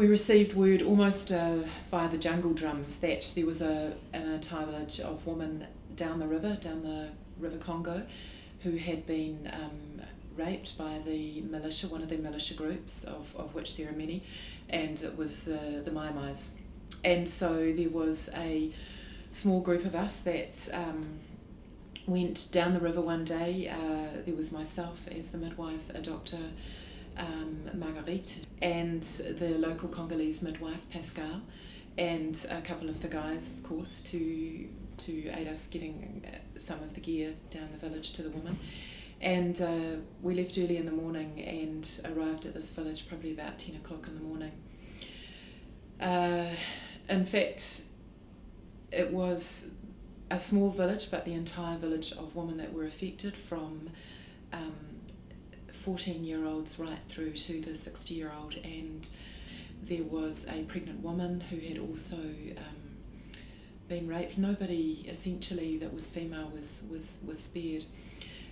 We received word almost via the jungle drums that there was an entire village of women down the River Congo, who had been raped by the militia, one of the militia groups, of which there are many, and it was the Mai Mais. And so there was a small group of us that went down the river one day. There was myself as the midwife, a doctor, Marguerite, and the local Congolese midwife, Pascal, and a couple of the guys, of course, to aid us getting some of the gear down the village to the woman. And we left early in the morning and arrived at this village probably about 10 o'clock in the morning. In fact, it was a small village, but the entire village of women that were affected, from 14-year-olds right through to the 60-year-old, and there was a pregnant woman who had also been raped. Nobody essentially that was female was spared.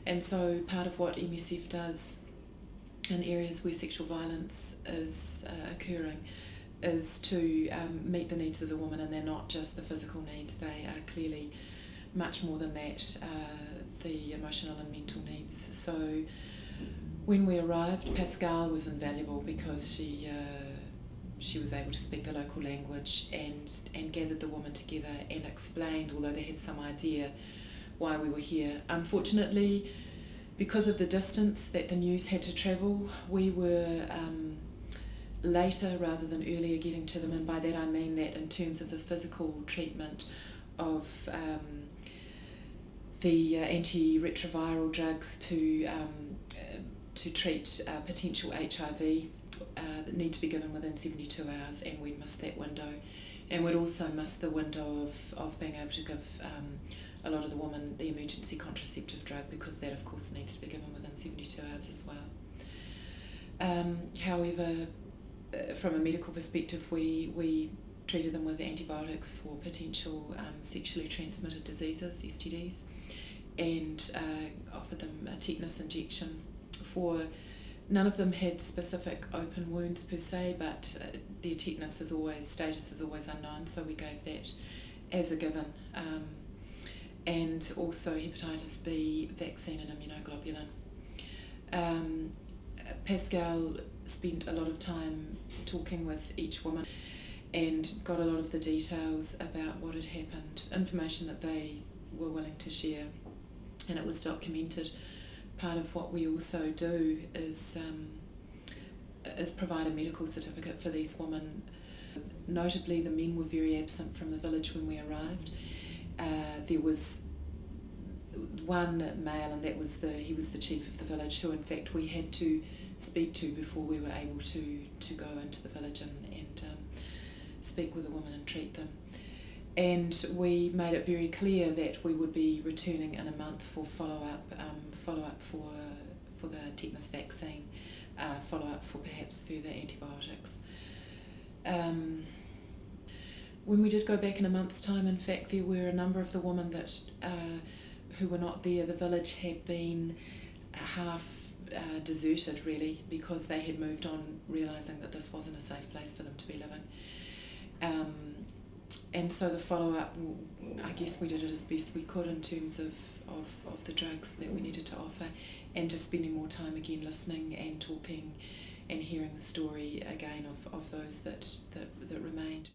And so part of what MSF does in areas where sexual violence is occurring is to meet the needs of the woman, and they're not just the physical needs, they are clearly much more than that, the emotional and mental needs. So when we arrived, Pascal was invaluable because she was able to speak the local language and gathered the woman together and explained, although they had some idea, why we were here. Unfortunately, because of the distance that the news had to travel, we were later rather than earlier getting to them, and by that I mean that in terms of the physical treatment of the antiretroviral drugs to treat potential HIV that need to be given within 72 hours, and we'd missed that window. And we'd also missed the window of being able to give a lot of the women the emergency contraceptive drug, because that of course needs to be given within 72 hours as well. However, from a medical perspective, we treated them with antibiotics for potential sexually transmitted diseases, STDs, and offered them a tetanus injection. None of them had specific open wounds per se, but their tetanus status is always unknown, so we gave that as a given. And also hepatitis B vaccine and immunoglobulin. Pascal spent a lot of time talking with each woman and got a lot of the details about what had happened, information that they were willing to share, and it was documented. Part of what we also do is provide a medical certificate for these women. Notably, the men were very absent from the village when we arrived. There was one male, and he was the chief of the village, who in fact we had to speak to before we were able to go into the village and speak with the women and treat them. And we made it very clear that we would be returning in a month for follow-up for the tetanus vaccine, follow-up for perhaps further antibiotics. When we did go back in a month's time, in fact, there were a number of the women that who were not there. The village had been half deserted, really, because they had moved on, realising that this wasn't a safe place for them to be living. And so the follow-up, I guess we did it as best we could in terms of the drugs that we needed to offer, and just spending more time again listening and talking and hearing the story again of those that remained.